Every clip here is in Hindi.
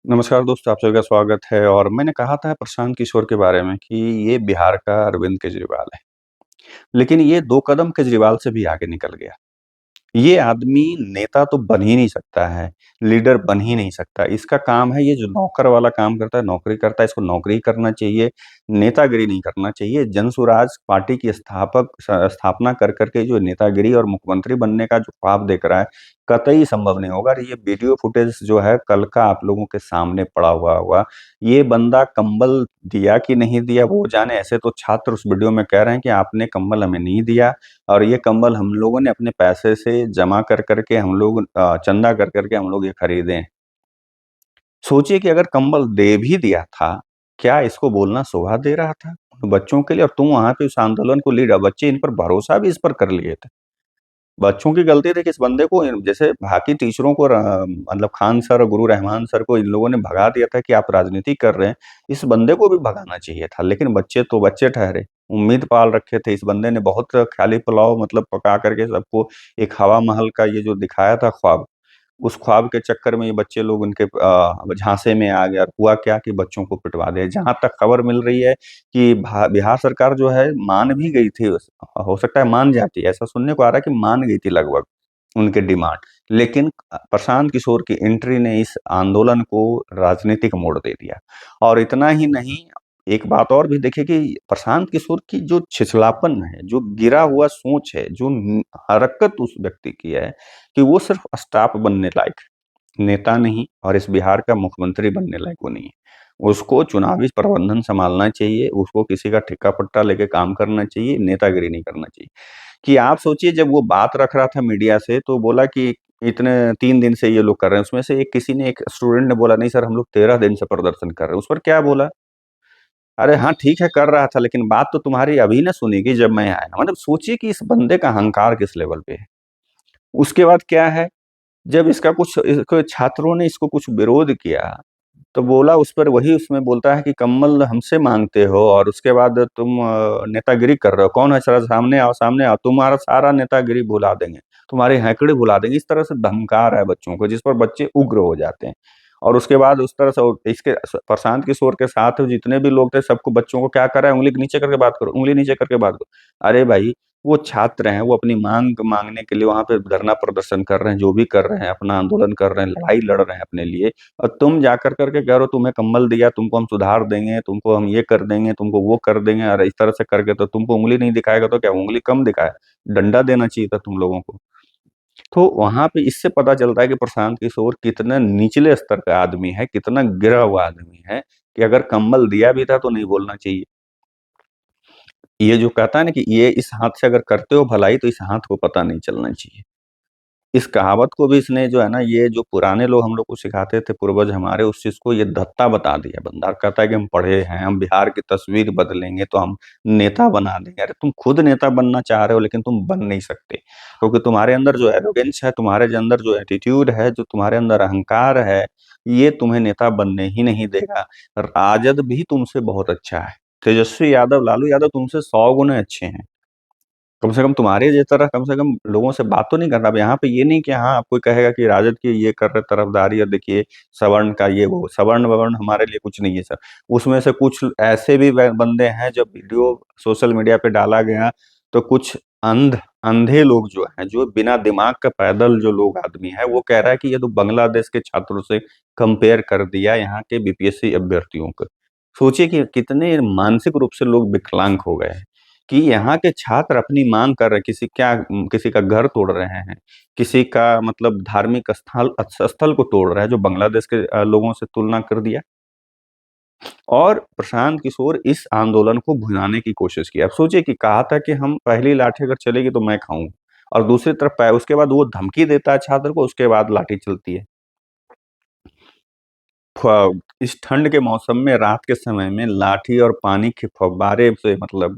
नमस्कार दोस्तों, आप सभी का स्वागत है। और मैंने कहा था प्रशांत किशोर के बारे में कि ये बिहार का अरविंद केजरीवाल है। लेकिन ये 2 कदम केजरीवाल से भी आगे निकल गया। ये आदमी नेता तो बन ही नहीं सकता है, लीडर बन ही नहीं सकता। इसका काम है ये जो नौकर वाला काम करता है, नौकरी करता है, इसको नौकरी करना चाहिए, नेतागिरी नहीं करना चाहिए। जनसुराज पार्टी की स्थापना कर कर के जो नेतागिरी और मुख्यमंत्री बनने का जो ख्वाब देख रहा है, कतई संभव नहीं होगा। और ये वीडियो फुटेज जो है कल का आप लोगों के सामने पड़ा हुआ होगा। ये बंदा कंबल दिया कि नहीं दिया वो जाने, ऐसे तो छात्र उस वीडियो में कह रहे हैं कि आपने कंबल हमें नहीं दिया और ये कंबल हम लोगों ने अपने पैसे से जमा कर कर के हम लोग चंदा कर कर के हम लोग ये खरीदे हैं। सोचिए कि अगर कंबल दे भी दिया था, क्या इसको बोलना शोभा दे रहा था? बच्चों के लिए। और तुम वहाँ पे उस आंदोलन को लीड बच्चे इन पर भरोसा भी इस पर कर लिए थे। बच्चों की गलती थी कि इस बंदे को जैसे बाकी टीचरों को मतलब खान सर और गुरु रहमान सर को इन लोगों ने भगा दिया था कि आप राजनीति कर रहे हैं, इस बंदे को भी भगाना चाहिए था। लेकिन बच्चे तो बच्चे ठहरे, उम्मीद पाल रखे थे। इस बंदे ने बहुत ख़ाली पुलाव मतलब पका करके सबको एक हवा महल का ये जो दिखाया था ख्वाब, उस ख्वाब के चक्कर में ये बच्चे लोग उनके झांसे में आ गए और हुआ क्या कि बच्चों को पिटवा दिया। जहाँ तक खबर मिल रही है कि बिहार सरकार जो है मान भी गई थी, हो सकता है मान जाती, ऐसा सुनने को आ रहा है कि मान गई थी लगभग उनके डिमांड। लेकिन प्रशांत किशोर की एंट्री ने इस आंदोलन को राजनीतिक मोड़ दे दिया। और इतना ही नहीं, एक बात और भी देखिए कि प्रशांत किशोर की जो छिछलापन है, जो गिरा हुआ सोच है, जो हरकत उस व्यक्ति की है कि वो सिर्फ स्टाफ बनने लायक है, नेता नहीं। और इस बिहार का मुख्यमंत्री बनने लायक वो नहीं है। उसको चुनावी प्रबंधन संभालना चाहिए, उसको किसी का ठेका-पट्टा लेके काम करना चाहिए, नेतागिरी नहीं करना चाहिए। कि आप सोचिए जब वो बात रख रहा था मीडिया से तो बोला कि इतने 3 दिन से ये लोग कर रहे हैं। उसमें से एक स्टूडेंट ने बोला नहीं सर हम लोग 13 दिन से प्रदर्शन कर रहे हैं। उस पर क्या बोला? अरे हाँ, ठीक है कर रहा था लेकिन बात तो तुम्हारी अभी ना सुनी कि जब मैं आया। मतलब सोचिए कि इस बंदे का अहंकार किस लेवल पे है। उसके बाद क्या है, जब इसको छात्रों ने इसको कुछ विरोध किया, तो बोला उस पर वही उसमें बोलता है कि कम्बल हमसे माँगते हो और उसके बाद तुम नेतागिरी कर रहे हो। कौन है सर सामने आओ, तुम्हारा सारा नेतागिरी भुला देंगे, तुम्हारी हैकड़ी भुला देंगे। इस तरह से धमका रहा है बच्चों को, जिस पर बच्चे उग्र हो जाते हैं। और उसके बाद उस तरह से इसके प्रशांत किशोर के साथ जितने भी लोग थे सबको बच्चों को क्या कर रहा है, उँगली नीचे करके बात करो, उँगली नीचे करके बात करो। अरे भाई, वो छात्र हैं, वो अपनी माँग माँगने के लिए वहाँ पे धरना प्रदर्शन कर रहे हैं, जो भी कर रहे हैं, अपना आंदोलन कर रहे हैं, लड़ाई लड़ रहे हैं अपने लिए। और तुम जाकर करके कह रहे हो तुम्हें कंबल दिया, तुमको हम सुधार देंगे, तुमको हम ये कर देंगे, तुमको वो कर देंगे। और इस तरह से करके तो तुमको उँगली नहीं दिखाएगा तो क्या उँगली कम दिखाए? डंडा देना चाहिए था तुम लोगों को। तो वहाँ पे इससे पता चलता है कि प्रशांत किशोर कितना निचले स्तर का आदमी है, कितना गिरा हुआ आदमी है कि अगर कंबल दिया भी था तो नहीं बोलना चाहिए। ये जो कहता है ना कि ये इस हाथ से अगर करते हो भलाई तो इस हाथ को पता नहीं चलना चाहिए। इस कहावत को भी इसने जो है ना, ये जो पुराने लोग हम लोग को सिखाते थे पूर्वज हमारे, उस चीज़ को ये धत्ता बता दिया बंदा। कहता है कि हम पढ़े हैं, हम बिहार की तस्वीर बदलेंगे तो हम नेता बना देंगे। अरे तुम खुद नेता बनना चाह रहे हो लेकिन तुम बन नहीं सकते। क्योंकि तुम्हारे अंदर जो एरोगेंस है, तुम्हारे अंदर जो एटीट्यूड है, जो तुम्हारे अंदर अहंकार है, ये तुम्हें नेता बनने ही नहीं देगा। राजद भी तुमसे बहुत अच्छा है। तेजस्वी यादव, लालू यादव तुमसे 100 गुना अच्छे हैं। कम से कम तुम्हारे जिस तरह कम से कम लोगों से बात तो नहीं करना। अब यहाँ पे ये नहीं कि हाँ, कोई कहेगा कि राजद की ये कर रहे तरफदारी और देखिए सवर्ण का ये वो, सवर्ण-ववर्ण हमारे लिए कुछ नहीं है सर। उसमें से कुछ ऐसे भी बंदे हैं जब वीडियो सोशल मीडिया पे डाला गया तो कुछ अंधे लोग जो हैं, जो बिना दिमाग का पैदल जो लोग आदमी है, वो कह रहा है कि ये तो बांग्लादेश के छात्रों से कंपेयर कर दिया यहाँ के बीपीएससी अभ्यर्थियों को। सोचिए कि कितने मानसिक रूप से लोग विकलांग हो गए हैं। कि यहाँ के छात्र अपनी माँग कर रहे हैं, किसी का घर तोड़ रहे हैं, किसी का मतलब धार्मिक स्थल को तोड़ रहा है, जो बांग्लादेश के लोगों से तुलना कर दिया। और प्रशांत किशोर इस आंदोलन को भुनाने की कोशिश की। अब सोचिए कि कहा था कि हम पहली लाठी अगर चलेगी तो मैं खाऊँ, और दूसरी तरफ उसके बाद वो धमकी देता है छात्र को, उसके बाद लाठी चलती है। इस ठंड के मौसम में रात के समय में लाठी और पानी के फव्वारे से मतलब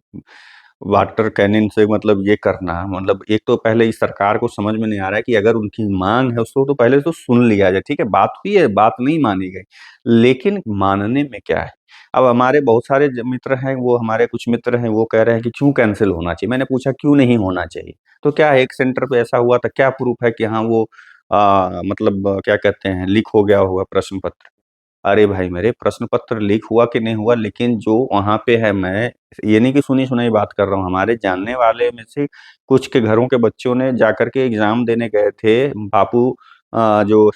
वाटर कैनन से मतलब ये करना, मतलब एक तो पहले इस सरकार को समझ में नहीं आ रहा है कि अगर उनकी माँग है उसको तो पहले तो सुन लिया जाए, ठीक है? बात हुई है, बात नहीं मानी गई, लेकिन मानने में क्या है? अब हमारे बहुत सारे मित्र हैं, वो हमारे कुछ मित्र हैं, वो कह रहे हैं कि क्यों कैंसल होना चाहिए? मैंने पूछा क्यों नहीं होना चाहिए? तो क्या है, एक सेंटर पे ऐसा हुआ था, क्या प्रूफ है कि हाँ वो मतलब क्या कहते हैं लीक हो गया होगा प्रश्न पत्र? अरे भाई मेरे, प्रश्न पत्र लीक हुआ कि नहीं हुआ, लेकिन जो वहाँ पे है, मैं ये नहीं कि सुनी-सुनाई बात कर रहा हूँ, हमारे जानने वाले में से कुछ के घरों के बच्चों ने जाकर के एग्ज़ाम देने गए थे। बापू जो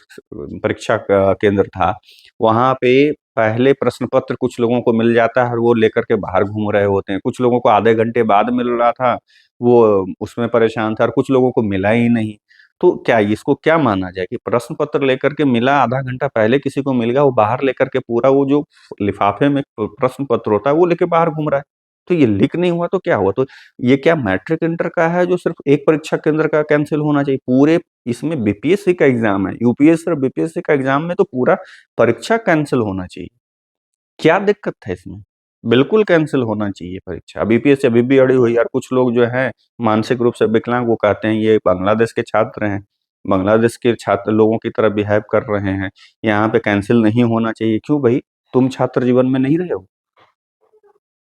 परीक्षा क केंद्र था, वहाँ पे पहले प्रश्न पत्र कुछ लोगों को मिल जाता है और वो लेकर के बाहर घूम रहे होते हैं। कुछ लोगों को आधे घंटे बाद मिल रहा था, वो उसमें परेशान था, और कुछ लोगों को मिला ही नहीं। तो क्या इसको क्या माना जाए कि प्रश्न पत्र लेकर के मिला, आधा घंटा पहले किसी को मिल गया, वो बाहर लेकर के पूरा वो जो लिफाफे में प्रश्न पत्र होता है वो लेके बाहर घूम रहा है। तो ये लीक नहीं हुआ तो क्या हुआ? तो ये क्या मैट्रिक इंटर का है जो सिर्फ एक परीक्षा केंद्र का कैंसिल होना चाहिए? पूरे इसमें बीपीएससी का एग्जाम है, यूपीएससी और बीपीएससी का एग्जाम में तो पूरा परीक्षा कैंसिल होना चाहिए। क्या दिक्कत है इसमें? बिल्कुल कैंसल होना चाहिए परीक्षा। बीपीएससी अभी भी अड़ी हुई है, और कुछ लोग जो हैं मानसिक रूप से विकलांग, वो कहते हैं ये बांग्लादेश के छात्र हैं, बांग्लादेश के छात्र लोगों की तरह बिहेव कर रहे हैं, यहाँ पे कैंसल नहीं होना चाहिए। क्यों भई? तुम छात्र जीवन में नहीं रहे हो?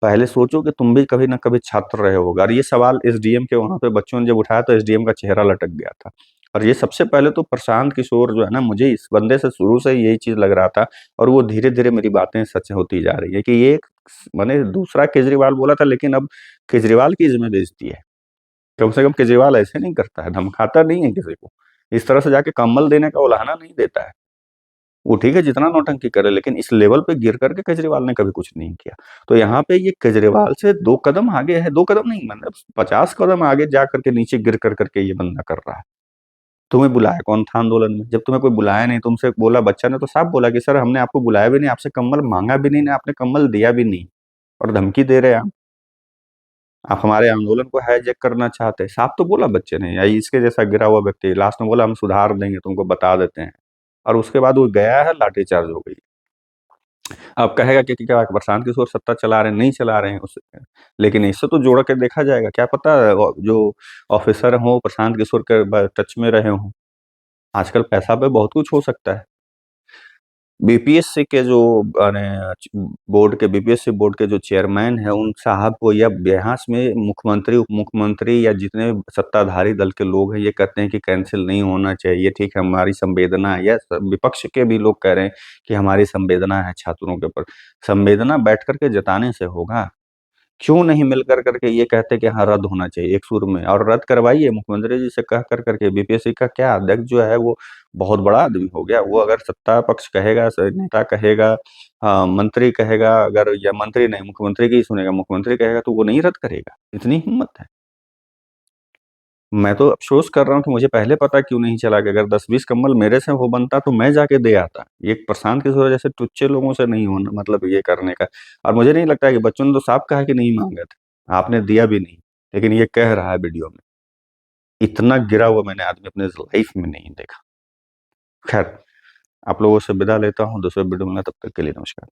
पहले सोचो कि तुम भी कभी न कभी छात्र रहे होगे, और ये सवाल एसडीएम के वहाँ पे बच्चों ने जब उठाया तो एसडीएम का चेहरा लटक गया था। और ये सबसे पहले तो प्रशांत किशोर जो है ना, मुझे इस बंदे से शुरू से यही चीज़ लग रहा था, और वो धीरे-धीरे मेरी बातें सच होती जा रही है कि ये माने दूसरा केजरीवाल बोला था, लेकिन अब केजरीवाल की इसमें बेइज़्ज़ती है। कम से कम केजरीवाल ऐसे नहीं करता है, धमकाता नहीं है किसी को। इस तरह से जाके कंबल देने का उलाहना नहीं देता है। वो ठीक है जितना नौटंकी करे, लेकिन इस लेवल पे गिर कर के केजरीवाल ने कभी कुछ नहीं किया। तो यहाँ पे ये केजरीवाल से 2 कदम आगे है, 2 कदम नहीं मतलब 50 कदम आगे जा कर के नीचे गिर कर के ये बंदा कर रहा है। तुम्हें बुलाया कौन था आंदोलन में? जब तुम्हें कोई बुलाया नहीं, तुमसे बोला, बच्चा ने तो साफ बोला कि सर हमने आपको बुलाया भी नहीं, आपसे कंबल माँगा भी नहीं, ना आपने कंबल दिया भी नहीं, और धमकी दे रहे हैं आप हमारे आंदोलन को हाईजैक करना चाहते हैं। साफ तो बोला बच्चे ने, या इसके जैसा गिरा हुआ व्यक्ति लास्ट में बोला हम सुधार देंगे, तुमको बता देते हैं। और उसके बाद वो गया है, लाठीचार्ज हो गई। अब कहेगा कि क्या प्रशांत किशोर सत्ता चला रहे हैं, नहीं चला रहे हैं उस, लेकिन इससे तो जोड़ के देखा जाएगा, क्या पता जो ऑफिसर हों प्रशांत किशोर के टच में रहे हों। आजकल पैसा पे बहुत कुछ हो सकता है। बीपीएससी के जो माने बोर्ड के बीपीएससी बोर्ड के जो चेयरमैन हैं, उन साहब को या अभ्यास में मुख्यमंत्री, उप मुख्यमंत्री या जितने सत्ताधारी दल के लोग हैं, ये कहते हैं कि कैंसल नहीं होना चाहिए, ठीक है हमारी संवेदना है, या विपक्ष के भी लोग कह रहे हैं कि हमारी संवेदना है छात्रों के ऊपर। संवेदना बैठ कर के जताने से होगा। क्यों नहीं मिल कर के ये कहते कि हाँ, रद्द होना चाहिए एक सुर में, और रद्द करवाइए मुख्यमंत्री जी से कह कर के। बीपीएससी का क्या अध्यक्ष जो है वो बहुत बड़ा आदमी हो गया। वो अगर सत्ता पक्ष कहेगा, नेता कहेगा, मंत्री कहेगा, अगर या मंत्री नहीं मुख्यमंत्री की ही सुनेगा, मुख्यमंत्री कहेगा तो वो नहीं रद्द करेगा। इतनी हिम्मत है। मैं तो अफ़सोस कर रहा हूँ कि मुझे पहले पता क्यों नहीं चला कि अगर 10-20 कंबल मेरे से हो बनता तो मैं जाके दे आता। ये प्रशांत किशोर जैसे टुच्चे लोगों से नहीं होना मतलब ये करने का। और मुझे नहीं लगता है कि बच्चों ने तो साफ कहा कि नहीं माँगे थे। आपने दिया भी नहीं। लेकिन ये कह रहा है वीडियो में। इतना गिरा हुआ मैंने आदमी अपने लाइफ़ में नहीं देखा। ख़ैर, आप लोगों से विदा लेता हूँ, दूसरे वीडियो में तब तक के लिए नमस्कार।